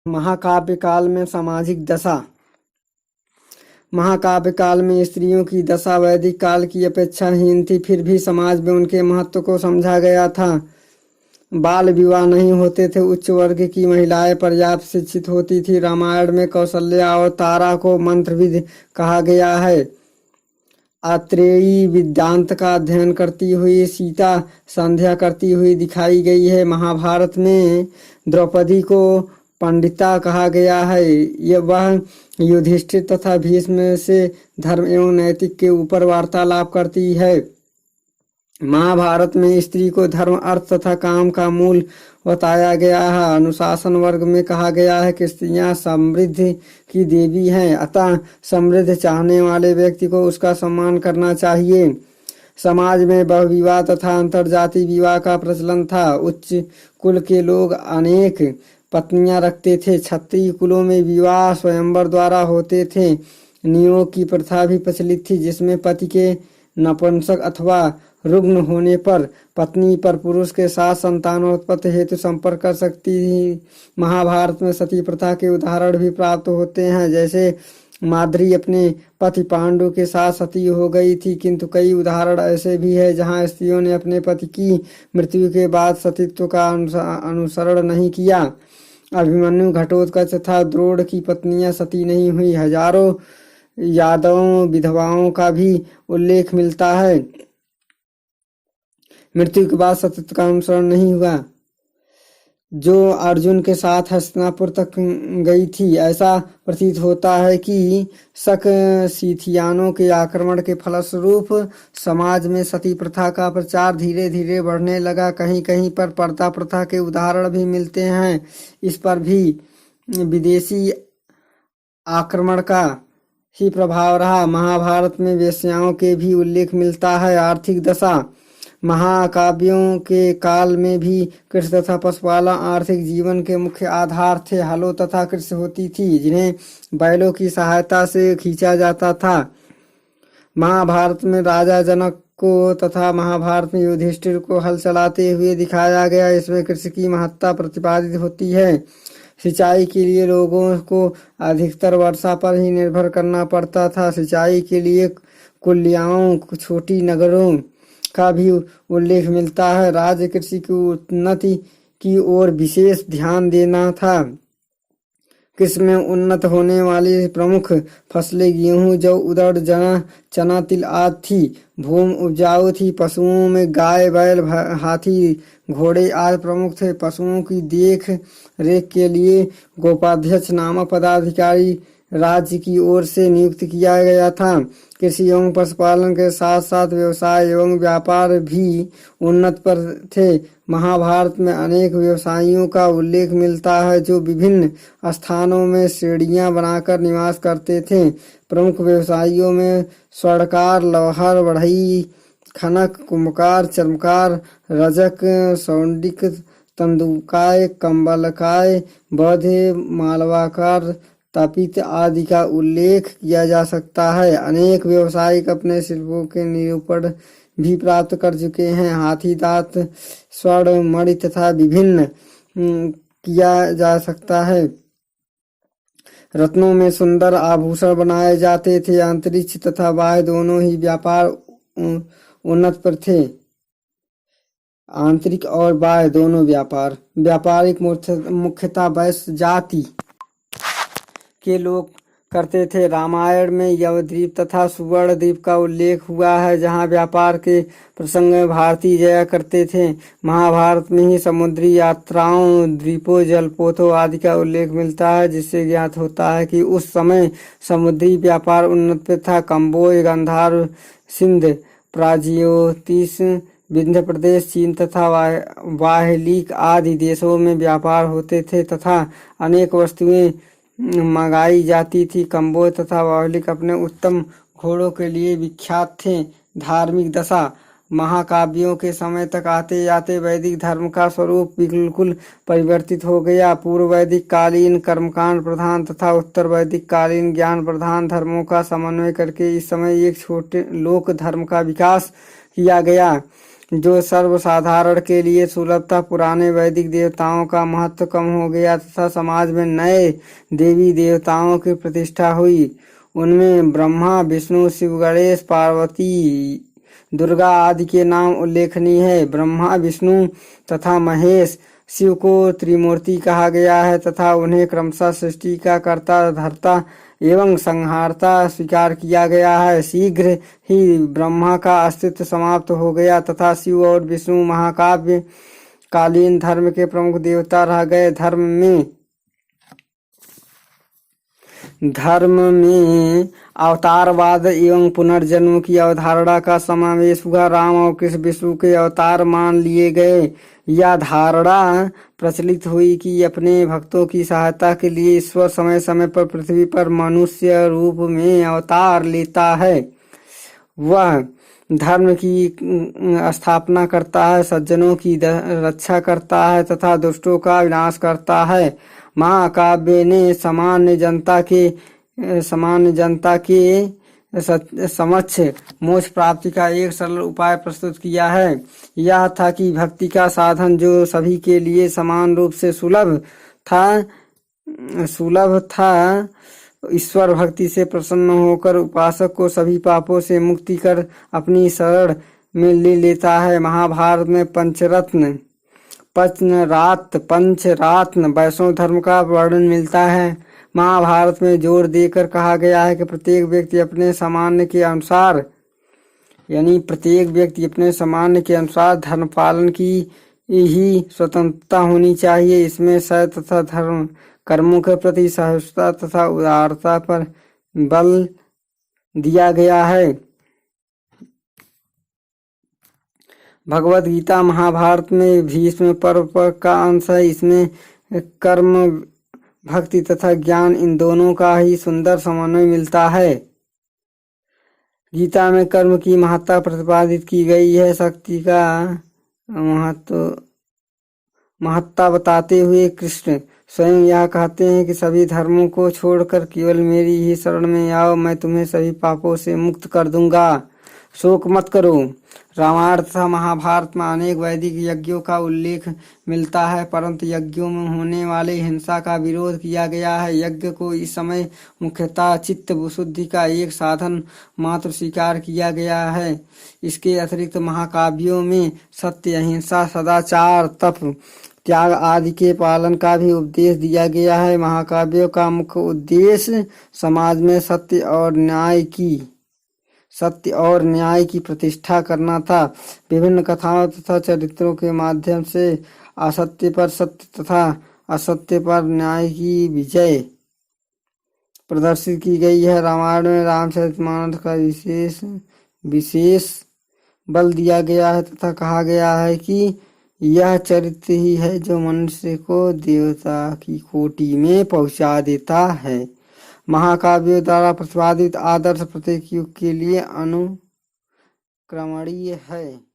महाकाव्य काल में सामाजिक दशा। महाकाव्य काल में स्त्रियों की दशा वैदिक काल की अपेक्षा हीन थी, फिर भी समाज में उनके महत्व को समझा गया था। बाल विवाह नहीं होते थे, उच्च वर्ग की महिलाएं पर्याप्त शिक्षित होती थी। रामायण में कौशल्या और तारा को मंत्रविद कहा गया है। आत्रेयी वेदांत का अध्ययन करती हुई सीता संध्या करती हुई दिखाई गई है। महाभारत में द्रौपदी को पंडिता कहा गया है। वह युधिष्ठिर तथा भीष्म से धर्म एवं नैतिक के ऊपर वार्तालाप करती है। महाभारत में स्त्री को धर्म, अर्थ तथा काम का मूल बताया गया है। अनुशासन वर्ग में कहा गया है कि स्त्रियां समृद्धि की देवी हैं, अतः समृद्धि चाहने वाले व्यक्ति को उसका सम्मान करना चाहिए। समाज में बहुविवाह तथा अंतरजातीय विवाह का प्रचलन था। उच्च कुल के लोग अनेक पत्नियां रखते थे। क्षत्रिय कुलों में विवाह स्वयंवर द्वारा होते थे। नियोग की प्रथा भी प्रचलित थी, जिसमें पति के नपुंसक अथवा रुग्ण होने पर पत्नी पर पुरुष के साथ संतानोत्पत्ति हेतु संपर्क कर सकती थी। महाभारत में सती प्रथा के उदाहरण भी प्राप्त होते हैं, जैसे माद्री अपने पति पांडु के साथ सती हो गई थी, किंतु कई उदाहरण ऐसे भी है जहां स्त्रियों ने अपने पति की मृत्यु के बाद सतीत्व का अनुसरण नहीं किया। अभिमन्यु, घटोत्कच तथा द्रोण की पत्नियां सती नहीं हुई। हजारों यादवों विधवाओं का भी उल्लेख मिलता है। मृत्यु के बाद सतीत्व का अनुसरण नहीं हुआ। जो अर्जुन के साथ हस्तिनापुर तक गई थी, ऐसा प्रतीत होता है कि शक सीथियानों के आक्रमण के फलस्वरूप समाज में सती प्रथा का प्रचार धीरे धीरे बढ़ने लगा। कहीं कहीं पर पर्दा प्रथा के उदाहरण भी मिलते हैं। इस पर भी विदेशी आक्रमण का ही प्रभाव रहा। महाभारत में वेश्याओं के भी उल्लेख मिलता है। आर्थिक दशा। महाकाव्यों के काल में भी कृषि तथा पशुपालन आर्थिक जीवन के मुख्य आधार थे। हलों तथा कृषि होती थी, जिन्हें बैलों की सहायता से खींचा जाता था। महाभारत में राजा जनक को तथा महाभारत में युधिष्ठिर को हल चलाते हुए दिखाया गया। इसमें कृषि की महत्ता प्रतिपादित होती है। सिंचाई के लिए लोगों को अधिकतर वर्षा पर ही निर्भर करना पड़ता था। सिंचाई के लिए कुलियाओं, छोटी नगरों का भी उल्लेख मिलता है। राज्य कृषि की उन्नति की ओर विशेष ध्यान देना था। कृषि में उन्नत होने वाली प्रमुख फसलें गेहूं, जौ, उड़द, चना, तिल आदि थी। भूमि उपजाऊ थी। पशुओं में गाय, बैल, हाथी, घोड़े आदि प्रमुख थे। पशुओं की देख रेख के लिए गोपाध्यक्ष नामक पदाधिकारी राज्य की ओर से नियुक्त किया गया था। कृषि एवं पशुपालन के साथ साथ व्यवसाय एवं व्यापार भी उन्नत पर थे। महाभारत में अनेक व्यवसायियों का उल्लेख मिलता है, जो विभिन्न स्थानों में श्रेणियां बनाकर निवास करते थे। प्रमुख व्यवसायियों में स्वर्णकार, लौहर, बढ़ई, खनक, कुम्भकार, चर्मकार, रजक, सौंडिक, तंदुकाय, कंबलकाय, बौद्ध, मालवाकार, तापित आदि का उल्लेख किया जा सकता है। अनेक व्यवसायिक अपने शिल्पों के निरूपण भी प्राप्त कर चुके हैं। हाथी दांत, स्वर्ण, मणि तथा विभिन्न किया जा सकता है। रत्नों में सुंदर आभूषण बनाए जाते थे। अंतरिक्ष तथा बाह्य दोनों ही व्यापार उन्नत पर थे। आंतरिक और बाह्य दोनों व्यापार। व्यापारिक मुख्यतः वैश्य जाति के लोग करते थे। रामायण में यवद्वीप तथा सुवर्णद्वीप का उल्लेख हुआ है, जहां व्यापार के प्रसंग में भारतीय जाया करते थे। महाभारत में ही समुद्री यात्राओं, द्वीपों, जलपोतों आदि का उल्लेख मिलता है, जिससे ज्ञात होता है कि उस समय समुद्री व्यापार उन्नत था। कंबोज, गांधार, सिंध, प्राग्ज्योतिष, विंध्य प्रदेश, चीन तथा वाहिलीक आदि देशों में व्यापार होते थे तथा अनेक वस्तुएं मंगाई जाती थी। कंबोज तथा वाहिलीक अपने उत्तम घोड़ों के लिए विख्यात थे। धार्मिक दशा। महाकाव्यों के समय तक आते जाते वैदिक धर्म का स्वरूप बिल्कुल परिवर्तित हो गया। पूर्व वैदिक कालीन कर्मकांड प्रधान तथा उत्तर वैदिक कालीन ज्ञान प्रधान धर्मों का समन्वय करके इस समय एक छोटे लोक धर्म का विकास किया गया। जो सर्वसाधारण के लिए सुलभ था। पुराने वैदिक देवताओं का महत्व कम हो गया तथा समाज में नए देवी देवताओं की प्रतिष्ठा हुई। उनमें ब्रह्मा, विष्णु, शिव, गणेश, पार्वती, दुर्गा आदि के नाम उल्लेखनीय है। ब्रह्मा, विष्णु तथा महेश शिव को त्रिमूर्ति कहा गया है तथा उन्हें क्रमशः सृष्टि का कर्ता, धर्ता एवं संहारता स्वीकार किया गया है। शीघ्र ही ब्रह्मा का अस्तित्व समाप्त हो गया तथा शिव और विष्णु महाकाव्य कालीन धर्म के प्रमुख देवता रह गए। धर्म में अवतारवाद एवं पुनर्जन्म की अवधारणा का समावेश हुआ। राम और कृष्ण विष्णु के अवतार मान लिए गए। यह धारणा प्रचलित हुई कि अपने भक्तों की सहायता के लिए ईश्वर समय समय पर पृथ्वी पर मनुष्य रूप में अवतार लेता है। वह धर्म की स्थापना करता है, सज्जनों की रक्षा करता है तथा दुष्टों का विनाश करता है। महाकाव्य ने सामान्य जनता के समक्ष मोक्ष प्राप्ति का एक सरल उपाय प्रस्तुत किया है। यह था कि भक्ति का साधन जो सभी के लिए समान रूप से सुलभ था, ईश्वर भक्ति से प्रसन्न होकर उपासक को सभी पापों से मुक्ति कर अपनी शरण में ले लेता है। महाभारत में पंचरात्र वैष्णव धर्म का वर्णन मिलता है। महाभारत में जोर देकर कहा गया है कि प्रत्येक व्यक्ति अपने सामान्य के अनुसार धर्म पालन की ही स्वतंत्रता होनी चाहिए। इसमें सत्य तथा धर्म कर्मों के प्रति सहिष्णुता तथा उदारता पर बल दिया गया है। भगवद गीता महाभारत में भीष्म पर्व का अंश है। इसमें कर्म, भक्ति तथा ज्ञान इन दोनों का ही सुंदर समन्वय मिलता है। गीता में कर्म की महत्ता प्रतिपादित की गई है। शक्ति का महत्ता बताते हुए कृष्ण स्वयं यह कहते हैं कि सभी धर्मों को छोड़कर केवल मेरी ही शरण में आओ, मैं तुम्हें सभी पापों से मुक्त कर दूंगा, शोक मत करो। रामायण तथा महाभारत में अनेक वैदिक यज्ञों का उल्लेख मिलता है, परंतु यज्ञों में होने वाले हिंसा का विरोध किया गया है। यज्ञ को इस समय मुख्यतः चित्त शुद्धि का एक साधन मात्र स्वीकार किया गया है। इसके अतिरिक्त महाकाव्यों में सत्य, अहिंसा, सदाचार, तप, त्याग आदि के पालन का भी उपदेश दिया गया है। महाकाव्यों का मुख्य उद्देश्य समाज में सत्य और न्याय की प्रतिष्ठा करना था। विभिन्न कथाओं तथा चरित्रों के माध्यम से असत्य पर सत्य तथा असत्य पर न्याय की विजय प्रदर्शित की गई है। रामायण में रामचरितमानस का विशेष बल दिया गया है तथा कहा गया है कि यह चरित्र ही है जो मनुष्य को देवता की कोटि में पहुंचा देता है। महाकाव्यों द्वारा प्रतिपादित आदर्श प्रत्येक युग के लिए अनुकरणीय है।